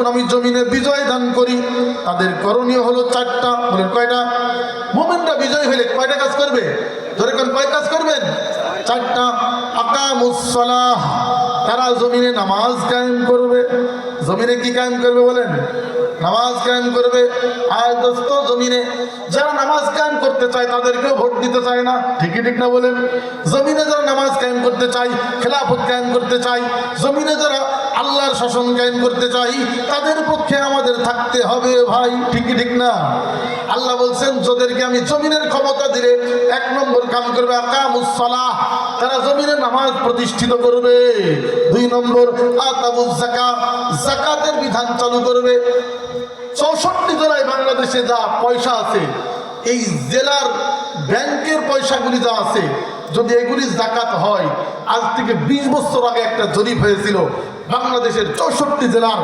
যখন আমি জমিনে বিজয় দান করি তাদের করণীয় হলো চারটা। বলেন কয়টা? মুমিনরা বিজয় হলে কয়টা কাজ করবে? ধরে কোন কয় কাজ করবেন? চারটা। আকামুস সালাহ, তারা জমিনে নামাজ কায়েম করবে। জমিনে কি কায়েম করবে বলেন? নামাজ কায়েম করবে। আর দোস্ত, জমিনে যারা নামাজ কায়েম করতে চায় তাদেরকেও ভোট দিতে চায় না, ঠিকই ঠিক না বলেন? জমিনে যারা নামাজ কায়েম করতে চায়, খেলাফত কায়েম করতে চায়, জমিনে যারা আল্লাহর শাসন কায়েম করতে চাই, তাদের পক্ষে আমাদের থাকতে হবে ভাই, ঠিকই ঠিক না? আল্লাহ বলছেন যাদেরকে আমি জমিনের ক্ষমতা দিলে এক নম্বর কাম করবে আকামুস সালাহ, তারা জমিনে নামাজ প্রতিষ্ঠিত করবে। দুই নম্বর আতাবুজ যাকাত, যাকাতের বিধান চালু করবে। 64 জেলায় বাংলাদেশে যা পয়সা আছে, এই জেলার ব্যাংকের পয়সাগুলি যা আছে, যদি এগুলি যাকাত হয়, আজ থেকে 20 বছর আগে একটা জরিপ হয়েছিল, বাংলাদেশের 64 জেলার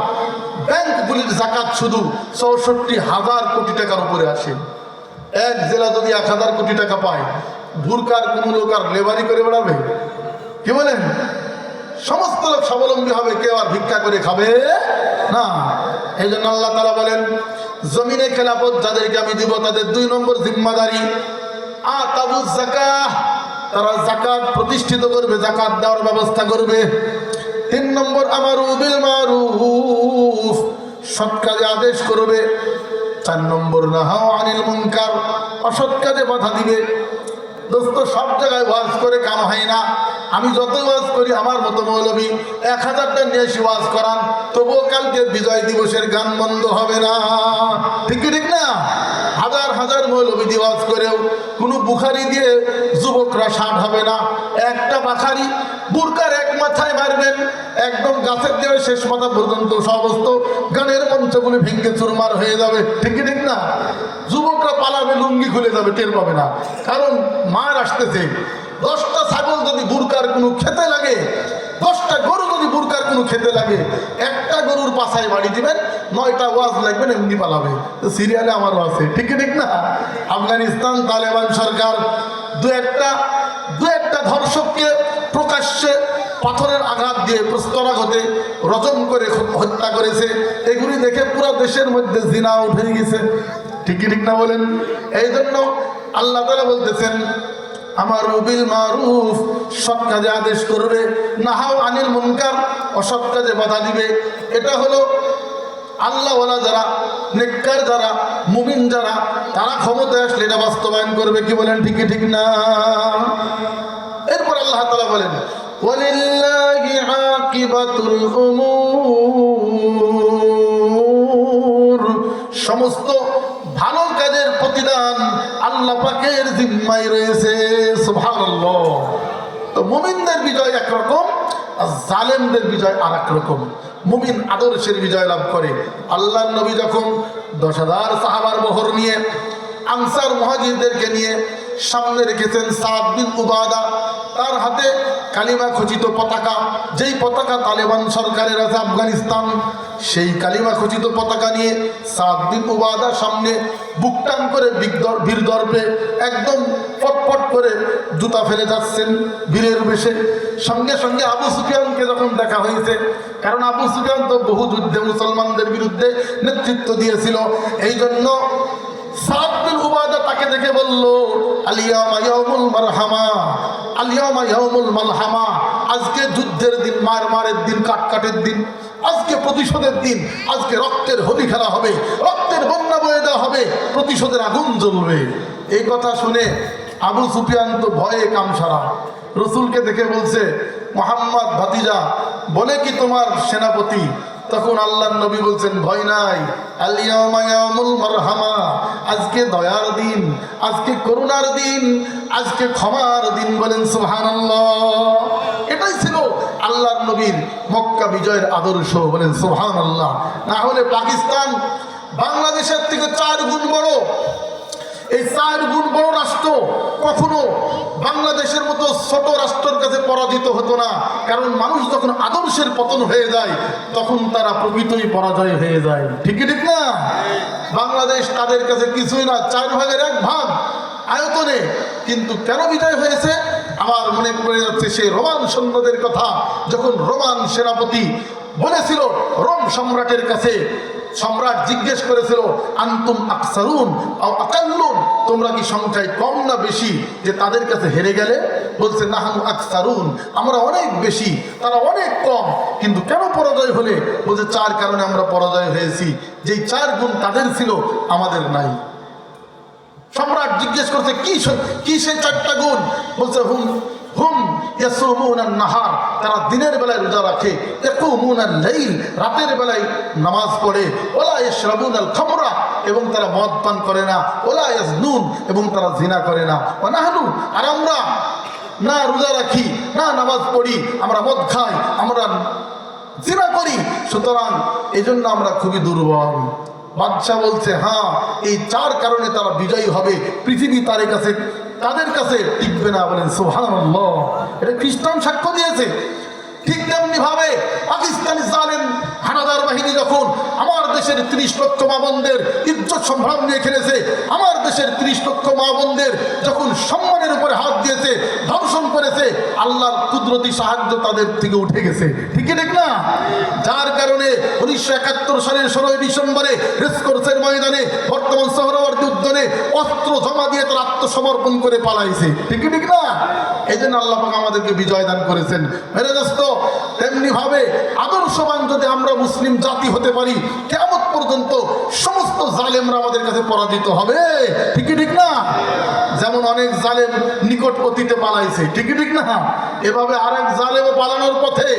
ব্যাংকগুলির যাকাত শুধু 64,000 কোটি টাকার উপরে আসে। এক জেলা যদি 1,000 কোটি টাকা পায়, ভুরকার কোন লোক আর লেবারি করে বেড়াবে? কি বলেন? সমস্ত লোক স্বাবলম্বী হবে, কেউ আর ভিক্ষা করে খাবে না। এই জন্য আল্লাহ তাআলা বলেন জমিনে খেলাফত যাদেরকে আমি দিব তাদের 2 নম্বর জিম্মাদারি আতাবুজ যাকাত, তারা যাকাত প্রতিষ্ঠিত করবে, যাকাত দেওয়ার ব্যবস্থা করবে। 3 নম্বর আমারু বিল মারুফ, সৎ কাজে আদেশ করবে। 4 নম্বর নাহাউ আনিল মুনকার, অসৎ কাজে বাধা দিবে। দোস্ত, সব জায়গায় ওয়াজ করে কাম হয় না। আমি যতই ওয়াজ করি, আমার মতো মৌলবী 1000টা নিয়ে এসে ওয়াজ করান, তবুও কালকে বিজয় দিবসের গান বন্ধ হবে না, ঠিক কি ঠিক না? হাজার হাজার মৌলবী দিয়ে ওয়াজ করেও কোনো বুখারি দিয়ে যুবকরা ষাট হবে না। একটা বাখারি বুরকার এক মাথায় মারবেন, একদম গাছের দিয়ে শেষ মাথা পর্যন্ত সমস্ত গানের মঞ্চগুলি ভেঙে চুরমার হয়ে যাবে, ঠিক কি ঠিক না? যুবকরা পালাবে, লুঙ্গি খুলে যাবে, টের পাবে না, কারণ মার আসতেছে। 10টা ছাগল যদি বুরকার কোনো খেতে লাগে, 10টা গরু যদি বুরকার কোনো খেতে লাগে, একটা গরুর পাছায় বাড়ি দিবেন, 9টা ওয়াজ লাগবেন, এমনি পালাবে। তো সিরিয়ালে আমারও আছে, ঠিক ঠিক না? আফগানিস্তান তালেবান সরকার দু একটা ধর্ষককে প্রকাশ্যে পাথরের আঘাত দিয়ে প্রস্তরাঘাতে রজম করে হত্যা করেছে। এগুলি দেখে পুরো দেশের মধ্যে জিনা উঠে গেছে, ঠিক ঠিক না বলেন? এই জন্য আল্লাহ তাআলা বলতেছেন আমারু বিল মারুফ, সৎ কাজে আদেশ করবে, নাহাউ আনিল মুনকার, অসৎ কাজে বাধা দিবে। এটা হলো আল্লাহওয়ালা যারা, নেককার যারা, মুমিন যারা, তারা ক্ষমতায় আসলে এটা বাস্তবায়ন করবে। কি বলেন, ঠিক ঠিক না? এরপর আল্লাহ তাআলা বলেন ওয়ালিল্লাহি আকিবাতুল উমুর, সমস্ত ভালো কাজের প্রতিদান আল্লাহ পাকের জিম্মায় রয়েছে। সুবহানাল্লাহ। তো মুমিনদের বিজয় একরকম, আর জালেমদের বিজয় আর এক রকম। মুমিন আদর্শের বিজয় লাভ করে। আল্লাহর নবী যখন 10,000 সাহাবার বহর নিয়ে আনসার মুহাজিরদেরকে নিয়ে সামনে রেখেছেন সাদ বিন উবাদা, তার হাতে কালিমা খচিত পতাকা, যেই পতাকা তালেবান সরকারের আছে আফগানিস্তান, সেই কালিমা খচিত পতাকা নিয়ে সাদ বিন উবাদা সামনে বুকটান করে বীর দর্পে একদম ফটফট করে জুতা ফেলে যাচ্ছেন বীরের বেশে। সঙ্গে সঙ্গে আবু সুফিয়ানকে যখন দেখা হয়েছে, কারণ আবু সুফিয়ান তো বহু যুদ্ধে মুসলমানদের বিরুদ্ধে নেতৃত্ব দিয়েছিল, এই জন্য সাদ বিন উবাদা তাকে দেখে বলল আলিয়ামা ইয়াউমুল মারহামা, আলিয়ামা ইয়াউমুল মালহামা, আজকে যুদ্ধের দিন, মারের দিন, কাটের দিন, আজকে প্রতিশোধের দিন, আজকে রক্তের হোলি খেলা হবে, রক্তের বন্যা বয়ে দেওয়া হবে, প্রতিশোধের আগুন জ্বলবে। এই কথা শুনে আবু সুফিয়ান তো ভয়ে কামসারা, রসুলকে দেখে বলছে মুহাম্মদ ভাতিজা, বলে কি তোমার সেনাপতি? তখন আল্লাহর নবী বলছেন ভয় নাই, আল-ইয়াওমা ইয়াউমুল মারহামা, আজকে দয়ার দিন, আজকে করুণার দিন, আজকে ক্ষমার দিন। বলেন সুবহানাল্লাহ। এটাই ছিল আল্লাহর নবীর মক্কা বিজয়ের আদর্শ। বলেন সুবহানাল্লাহ। না হলে পাকিস্তান বাংলাদেশের থেকে 4 গুণ বড়। এই 4 গুণ বড় রাষ্ট্র কখনো বাংলাদেশের মতো ছোট রাষ্ট্রের কাছে পরাজিত হতো না, কারণ মানুষ যখন আদর্শের পতন হয়ে যায় তখন তারা প্রকৃতই পরাজয় হয়ে যায়, ঠিক ঠিক না? বাংলাদেশ তাদের কাছে কিছুই না, 4 ভাগের 1 ভাগ আয়তনে, কিন্তু কেন বিজয় হয়েছে? আমার মনে পড়ে যাচ্ছে সেই রোমান সৈন্যদের কথা, যখন রোমান সেনাপতি বলেছিল রোম সম্রাটের কাছে, সম্রাট জিজ্ঞেস করেছিল আনতুম আকসারুন আও আকাল্লুন, তোমরা কি সংখ্যায় কম না বেশি যে তাদের কাছে হেরে গেলে? বলছে নাহানু আকসারুন, আমরা অনেক বেশি, তারা অনেক কম। কিন্তু কেন পরাজয় হলে? বলছে 4 কারণে আমরা পরাজয় হয়েছি, যেই 4 গুণ তাদের ছিল আমাদের নাই। সম্রাট জিজ্ঞেস করছে কি সেই 4টা গুণ? বলছে হুম ইয়াসুমুনান নাহার, তারা দিনের বেলায় রোজা রাখে, ইয়াকুমুনাল লাইল, রাতের বেলায় নামাজ পড়ে, ওয়ালা ইয়াশরাবুনাল খামরা, এবং তারা মদ পান করে না, ওয়ালা ইয়াজনুন, এবং তারা জিনা করে না, ওয়া নাহনু, আর আমরা না রোজা রাখি, না নামাজ পড়ি, আমরা মদ খাই, আমরা জিনা করি, সুতরাং এজন্য আমরা খুবই দুর্বল। বাদশাহ বলছে হ্যাঁ, এই 4 কারণে তারা বিজয়ী হবে, পৃথিবী তাদের কাছে টিকবে না। বলেন সুবহানাল্লাহ। এটা খ্রিস্টান সাক্ষ্য দিয়েছে। ঠিক তেমনি ভাবে পাকিস্তানি জালেম হানাদার বাহিনী যখন আমার দেশের 30 লক্ষ মা বোনদের ইজ্জত সম্ভ্রম নিয়ে খেলেছে, আমার দেশের 30 লক্ষ মা বোনদের যখন সম্মানের উপরে হাত দিয়েছে, ধর্ষণ করেছে, আল্লাহর কুদরতি সাহায্য তাদের থেকে উঠে গেছে। ঠিক না? যার কারণে 1971 সালের 16 ডিসেম্বরে রেসকোর্সের ময়দানে বর্তমান সোহরাওয়ার্দী উদ্যানে অস্ত্র জমা দিয়ে তারা আত্মসমর্পণ করে পালাইছে। ঠিক না? এই জন্য আল্লাহ পাক আমাদেরকে বিজয় দান করেছেন। মেরে দোস্ত, তেমনি ভাবে আদর্শবান যদি আমরা মুসলিম জাতি হতে পারি, কিয়ামত পর্যন্ত সমস্ত জালেমরা আমাদের কাছে পরাজিত হবে। ঠিক না? যেমন অনেক জালেম নিকট অতীতে পালাইছে। ঠিক না? এভাবে আরেক জালেমও পালানোর পথে,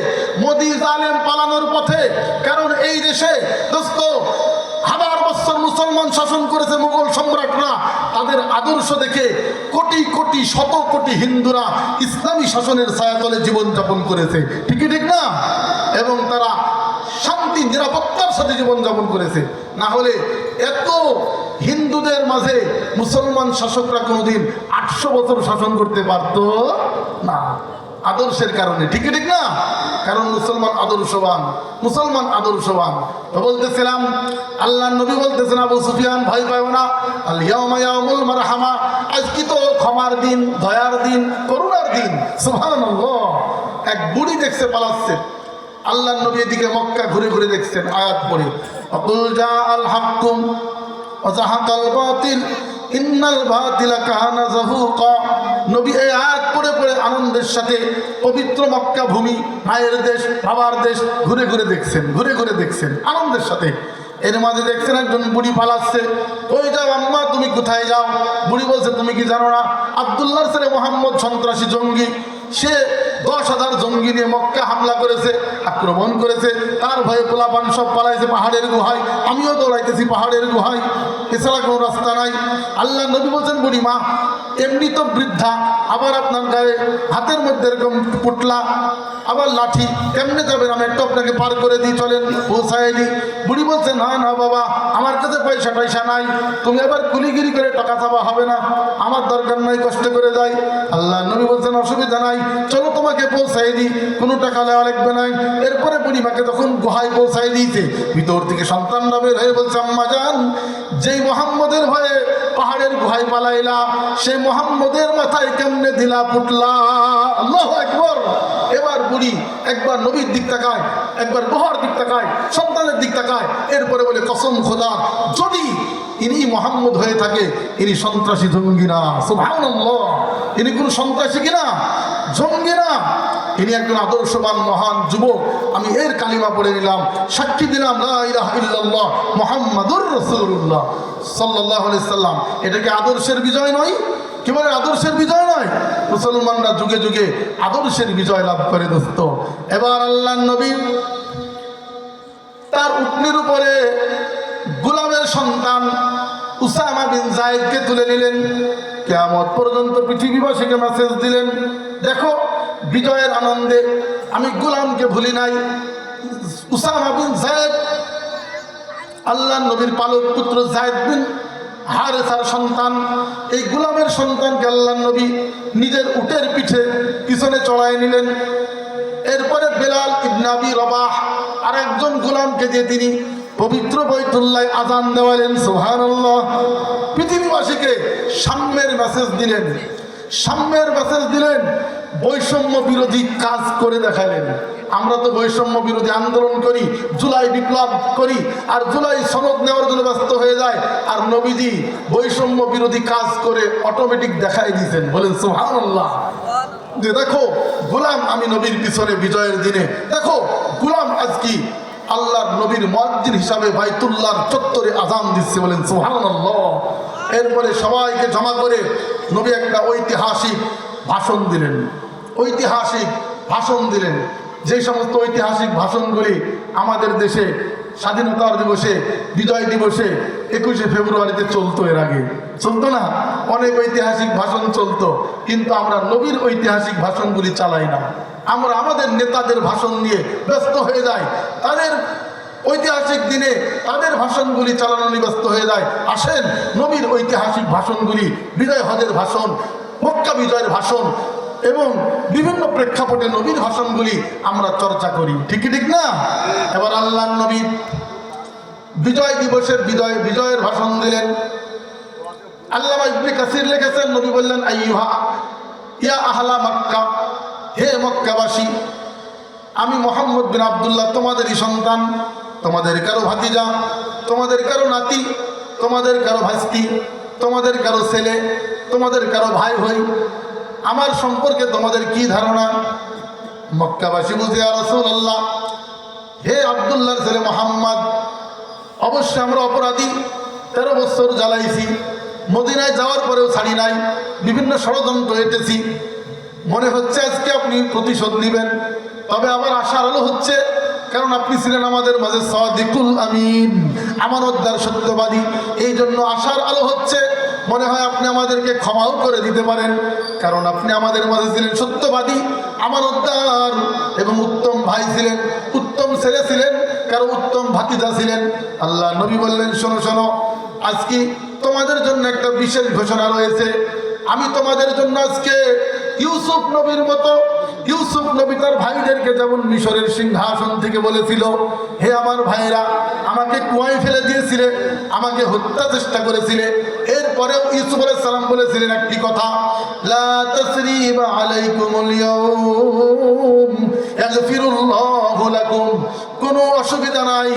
মোদি জালেম পালানোর পথে। কারণ এই দেশে দোস্ত 1000 বছর মুসলমান শাসন করেছে মুঘল সম্রাটরা, তাদের আদর্শ দেখে কোটি কোটি শত কোটি হিন্দুরা ইসলামী শাসনের ছায়াতলে জীবনযাপন করেছে। ঠিক না? এবং তারা শান্তি নিরাপত্তার সাথে জীবনযাপন করেছে। না হলে এত হিন্দুদের মাঝে মুসলমান শাসকরা কোনোদিন 800 বছর শাসন করতে পারত না, আদর্শের কারণে। ঠিক না? কারণ মুসলমান আদর্শবান। তো বলতেছিলাম, আল্লাহ নবী বলতেছেন আবু সুফিয়ান ভয় পাও না, আল ইয়াউমা ইয়াউমুল মারহামা, আজকে তো ক্ষমার দিন, দয়ার দিন, করুণার দিন। সুবহানাল্লাহ। এক বুড়ি দেখছে পালাচ্ছে, আল্লাহ নবী এদিকে মক্কা ঘুরে ঘুরে দেখছেন, আয়াত পড়ে আকুল জা আল হাক্কুম ওয়া যাহাকাল বাতিল ইন্নাল বাতিলা কানা যাহুকা। নবী এই আয়াত পড়ে পড়ে আনন্দের সাথে পবিত্র মক্কা ভূমি, মায়ের দেশ, বাবার দেশ ঘুরে ঘুরে দেখছেন আনন্দের সাথে। এর মাঝে দেখছেন একজন বুড়ি পালাচ্ছে। ওই যাও আম্মা, তুমি কোথায় যাও? বুড়ি বলছে তুমি কি জানো না আব্দুল্লাহর ছেলে মোহাম্মদ সন্ত্রাসী জঙ্গি, সে 10,000 জঙ্গি নিয়ে মক্কা হামলা করেছে, আক্রমণ করেছে, তার ভয়ে পোলাপান সব পালাইছে পাহাড়ের গুহায়, আমিও দৌড়াইতেছি পাহাড়ের গুহায়, এছাড়া কোনো রাস্তা নাই। আল্লাহ নবী বলছেন বুড়ি মা এমনি তো বৃদ্ধা, আবার আপনার গায়ে হাতের মধ্যে এরকম পুটলা, আবার লাঠি, কেমনে যাবেন? আমি একটু আপনাকে পার করে দিই, চলেন, পৌঁছায় দিই। বুড়ি বলছে না না বাবা, আমার কাছে পয়সা নাই, তুমি আবার কুলিগিরি করে টাকা চাওয়া হবে না, আমার দরকার নাই, কষ্ট করে যাই। আল্লাহ নবী বলছেন অসুবিধা নাই, চলো তোমাকে পৌঁছাই দিই, কোনো টাকা নেওয়া লাগবে নাই। এরপরে বুড়িমাকে তখন গুহায় পৌঁছাই দিয়েছে, ভিতর থেকে সন্তানরা বের হয়ে বলছে আম্মা জান, যেই মোহাম্মদের ভয়ে পাহাড়ের গুহায় পালাইলা, সেই মোহাম্মদের মাথায় কেমনে দিলা পুটলা? আল্লাহু আকবার। এবার বুড়ি একবার নবীর দিক তাকায়, একবার গুহার দিক তাকায়, সন্তানের দিক তাকায়, এরপরে বলে কসম খোদা, যদি ইনি মোহাম্মদ হয়ে থাকে, ইনি সন্ত্রাসী জঙ্গি না। সুবহানাল্লাহ। ইনি কোন সন্ত্রাসী কিনা, জঙ্গি না, ইনি একজন আদর্শবান মহান যুবক। আমি এর কালিমা পড়ে নিলাম, সাক্ষী দিলাম লা ইলাহা ইল্লাল্লাহ মুহাম্মাদুর রাসূলুল্লাহ সাল্লাল্লাহু আলাইহি সাল্লাম। এটা কি আদর্শের বিজয় নয়? কি বলে আদর্শের বিজয় নয়? মুসলমানরা যুগে যুগে আদর্শের বিজয় লাভ করে দোস্ত। এবার আল্লাহর নবী তার উটনির উপরে গোলামের সন্তান উসামা বিন যায়েদকে তুলে নিলেন, কিয়ামত পর্যন্ত পৃথিবীবাসীকে মেসেজ দিলেন, দেখো বিজয়ের আনন্দে আমি গোলামকে ভুলি নাই। উসামা বিন যায়েদ আল্লাহর নবীর পালক পুত্র যায়েদ বিন হারেসার সন্তান। এই গোলামের সন্তানকে আল্লাহর নবী নিজের উটের পিছনে চড়াই নিলেন। এরপরে বেলাল ইবনে আবি রবাহ আর একজন গোলামকে দিয়ে তিনি পবিত্র বাইতুল্লাহ আযান দেওয়ালেন। সুবহানাল্লাহ। পৃথিবীবাসীকে সাম্যের মেসেজ দিলেন, বৈষম্য বিরোধী কাজ করে দেখালেন। আমরা তো বৈষম্য বিরোধী আন্দোলন করি, জুলাই বিপ্লব করি, আর জুলাই সনদ নেওয়ার জন্য ব্যস্ত হয়ে যায়, আর নবীজি বৈষম্য বিরোধী কাজ করে অটোমেটিক দেখাই দিয়েছেন। বলেন সুবহানাল্লাহ। যে দেখো গোলাম আমি নবীর পিছনে বিজয়ের দিনে, দেখো গোলাম আজকে আল্লাহর নবীর মুয়াজ্জিন হিসাবে বাইতুল্লাহর চত্বরে আযান দিচ্ছে। বলেন সুবহানাল্লাহ। এরপরে সবাইকে জমা করে নবী একটা ঐতিহাসিক ভাষণ দিলেন। ঐতিহাসিক ভাষণ দিলেন, যে সমস্ত ঐতিহাসিক ভাষণগুলি আমাদের দেশে স্বাধীনতার দিবসে, বিজয় দিবসে 21শে ফেব্রুয়ারিতে চলতো। এর আগে চলতো না? অনেক ঐতিহাসিক ভাষণ চলতো, কিন্তু আমরা নবীর ঐতিহাসিক ভাষণগুলি চালাই না। আমরা আমাদের নেতাদের ভাষণ নিয়ে ব্যস্ত হয়ে যাই, তাদের ঐতিহাসিক দিনে তাদের ভাষণগুলি চালানো নিয়ে ব্যস্ত হয়ে যায়। আসেন নবীর ঐতিহাসিক ভাষণগুলি, বিজয় হজের ভাষণ, মক্কা বিজয়ের ভাষণ এবং বিভিন্ন প্রেক্ষাপটে নবীর ভাষণগুলি আমরা চর্চা করি। ঠিক ঠিক না? এবার আল্লাহর নবী বিজয় দিবসের বিজয়ের ভাষণ দিলেন। আল্লামা ইবনে কাসির লিখেছেন, নবী বললেন আইয়ুহা ইয়া আহলা মক্কা, হে মক্কাবাসী, আমি মুহাম্মদ বিন আব্দুল্লাহ তোমাদেরই সন্তান, তোমাদের কারো ভাতিজা, তোমাদের কারো নাতি, তোমাদের কারো ভাস্তি, তোমাদের কারো ছেলে, তোমাদের কারো ভাই হই। আমার সম্পর্কে তোমাদের কি ধারণা? মক্কাবাসী বুঝে ইয়া রাসূলুল্লাহ, হে আব্দুল্লাহর ছেলে মুহাম্মদ, অবশ্যই আমরা অপরাধী, 13 বছর জ্বালাইছি, মদিনায় যাওয়ার পরেও ছাড়ি নাই, বিভিন্ন ষড়যন্ত্র এঁটেছি, মনে হচ্ছে আজকে আপনি প্রতিশোধ নেবেন। তবে আমার আশার আলো হচ্ছে, কারণ আপনি ছিলেন আমাদের মাঝে সাদিকুল আমিন, আমানতদার সত্যবাদী, এই জন্য আশার আলো হচ্ছে মনে হয় আপনি আমাদেরকে ক্ষমাও করে দিতে পারেন, কারণ আপনি আমাদের মাঝে ছিলেন সত্যবাদী, আমানতদার এবং উত্তম ভাই ছিলেন, উত্তম ছেলে ছিলেন, কারো উত্তম ভাতিজা ছিলেন। আল্লাহ নবী বললেন, শোনো শোনো, আজকে তোমাদের জন্য একটা বিশেষ ঘোষণা রয়েছে। আমি তোমাদের জন্য আজকে ইউসুফ নবীর মতো, ইউসুফ নবী তার ভাইদেরকে যেমন মিশরের সিংহাসন থেকে বলেছিল, হে আমার ভাইরা, আমাকে কুয়ায় ফেলে দিয়েছিলে, আমাকে হত্যা চেষ্টা করেছিলে, এরপরেও ইউসুফ আলাইহিস সালাম বলেছিলেন একটি কথা, লা তাসরিবা আলাইকুমুল ইয়াউম ইয়াগফিরুল্লাহু লাকুম, কোনো অসুবিধা নাই,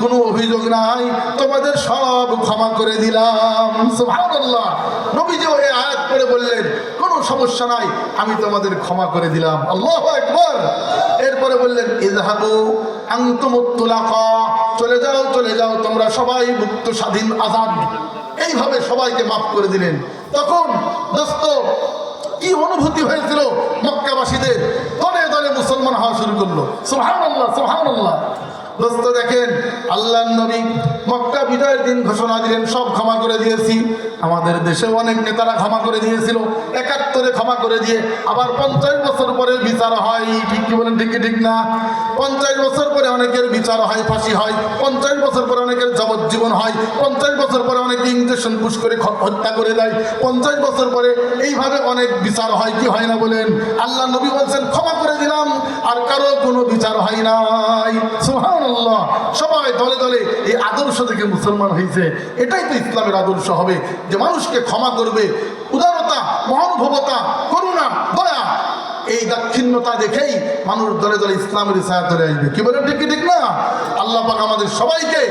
কোনো অভিযোগ নাই, তোমাদের সব ক্ষমা করে দিলাম। সুবহানাল্লাহ। নবীজি এই আয়াত পড়ে বললেন, কোনো সমস্যা নাই, আমি তোমাদের ক্ষমা করে দিলাম। আল্লাহু আকবার। এরপরে বললেন, ইযহাবু আনতুমুত তুলাকা, চলে যাও চলে যাও, তোমরা সবাই মুক্ত, স্বাধীন, আজাদ। এইভাবে সবাইকে মাফ করে দিলেন। তখন দোস্ত কি অনুভূতি হয়েছিল মক্কাবাসীদের? দলে দলে মুসলমান হওয়া শুরু করলো। সুবহানাল্লাহ, সুবহানাল্লাহ। দোস্ত দেখেন, আল্লাহর নবী মক্কা বিজয়ের দিন ঘোষণা দিলেন, সব ক্ষমা করে দিয়েছি। আমাদের দেশেও অনেক নেতারা ক্ষমা করে দিয়েছিল, 71-এ ক্ষমা করে দিয়ে আবার 50 বছর পরে বিচার হয়। ঠিক কি বলেন? ঠিক কি ঠিক না? 50 বছর পরে অনেকের বিচার হয়, ফাঁসি হয়। 50 বছর পরে অনেকের যাবজ্জীবন হয়। 50 বছর পরে অনেকে ইঞ্জেকশন পুশ করে হত্যা করে দেয়। 50 বছর পরে এইভাবে অনেক বিচার হয়, কি হয় না বলেন? আল্লাহ নবী বলছেন, ক্ষমা করে দিলাম, আর কারো কোনো বিচার হয় নাই। সুবহানাল্লাহ। সবাই দলে দলে এই আদর্শ থেকে মুসলমান হয়েছে। এটাই তো ইসলামের আদর্শ হবে, যে মানুষকে ক্ষমা করবে, উদারতা, মহানুভবতা, করুণা, দয়া, এই দাক্ষিণ্যতা দেখেই মানুষ দলে দলে ইসলামের ছায়া ধরে আসবে। কি বলেন? ঠিক ঠিক না? আল্লাহ পাক আমাদের সবাইকে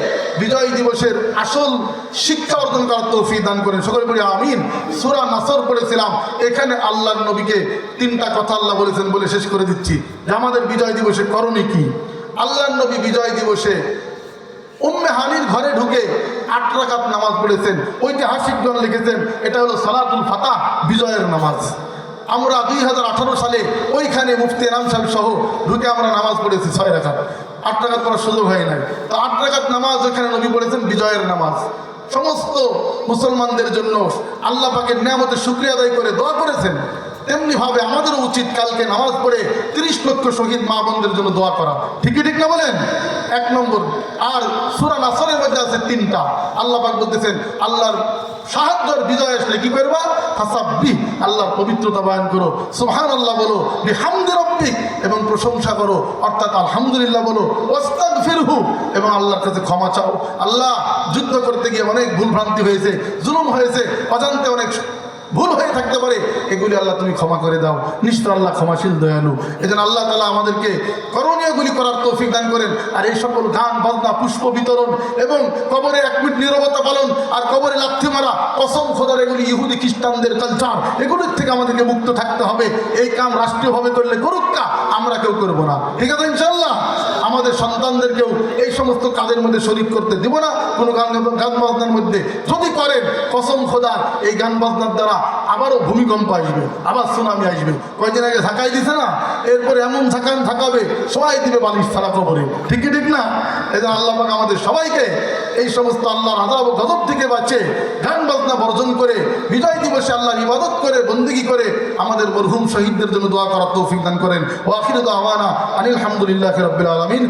বিজয় দিবসের আসল শিক্ষা অর্জন করার তৌফিক দান করেন। সকলে বলি আমিন। সূরা নাসর পড়েছিলাম, এখানে আল্লাহর নবীকে 3টা কথা আল্লাহ বলেছেন, বলে শেষ করে দিচ্ছি যে আমাদের বিজয় দিবসে করণীয় কি। আল্লাহর নবী বিজয় দিবসে উম্মে হানির ঘরে ঢুকে 8 রাকাত নামাজ পড়েছেন। ঐতিহাসিকজন লিখেছেন এটা হলো সালাতুল ফাতাহ, বিজয়ের নামাজ। আমরা 2018 সালে ওইখানে মুফতি এনাম সাহেব সহ ঢুকে আমরা নামাজ পড়েছি 6 রাকাত। 8 রাকাত পড়ার সুযোগ হয় নাই, তো 8 রাকাত নামাজ ওইখানে নবী পড়েছেন, বিজয়ের নামাজ। সমস্ত মুসলমানদের জন্য আল্লাহ পাকের নিয়ামতের শুকরিয়া আদায় করে দোয়া করেছেন। তেমনি ভাবে আমাদেরও উচিত কালকে নামাজ পড়ে 30 লক্ষ শহীদ মা বোনদের জন্য দোয়া করা। ঠিকই ঠিক না বলেন? 1 নম্বর। আর সূরা নাসরের মধ্যে আছে 3টা। আল্লাহ পাক বলতেছেন, আল্লাহর সাহায্যের বিজয় আসলে কি করবা? ফাসাব্বিহ, আল্লাহর পবিত্রতা বয়ান করো, সুবহানাল্লাহ বলো, বিহামদি রাব্বিক, এবং প্রশংসা করো, অর্থাৎ আলহামদুলিল্লাহ বলো, ওয়াস্তাগফিরহু, এবং আল্লাহর কাছে ক্ষমা চাও। আল্লাহ, যুদ্ধ করতে গিয়ে অনেক ভুলভ্রান্তি হয়েছে, জুলুম হয়েছে, অজান্তে অনেক ভুল হয়ে থাকতে পারে, এগুলি আল্লাহ তুমি ক্ষমা করে দাও। নিশ্চয় আল্লাহ ক্ষমাশীল দয়ালু। এজন্য আল্লাহ তাআলা আমাদেরকে করণীয়গুলি করার তৌফিক দান করেন। আর এই সকল গান বাজনা, পুষ্প বিতরণ এবং কবরে 1 মিনিট নীরবতা পালন আর কবরে লাথি মারা, কসম খোদার, এগুলি ইহুদি খ্রিস্টানদের কালচার, এগুলির থেকে আমাদেরকে মুক্ত থাকতে হবে। এই কাম রাষ্ট্রীয়ভাবে করলে করুক কা, আমরা কেউ করবো না, ঠিক আছে ইনশাআল্লাহ। আমাদের সন্তানদেরকেও এই সমস্ত কাজের মধ্যে শরীক করতে দিব না, কোনো গান বাজনার মধ্যে। যদি করেন, কসম খোদার, এই গান বাজনার দ্বারা আবারও ভূমিকম্প আসবে, আবার সুনামি আসবে। কয়েকদিন আগে ঝাঁকাই দিছে না, এরপরে এমন ঝাঁকাবে সবাই দিবে বালিশ ছাড়া কবরে, ঠিক কি ঠিক না? এই জন্য আল্লাহ পাক আমাদের সবাইকে এই সমস্ত আল্লাহর আযাব ও গজব থেকে বাঁচে গান বাজনা বর্জন করে বিজয় দিবসে আল্লাহর ইবাদত করে বন্দেগী করে আমাদের মরহুম শহীদদের জন্য দোয়া করার তৌফিক দান করেন। ওয়া আখিরু দাওয়ানা আনিল হামদুলিল্লাহি রাব্বিল আলামিন।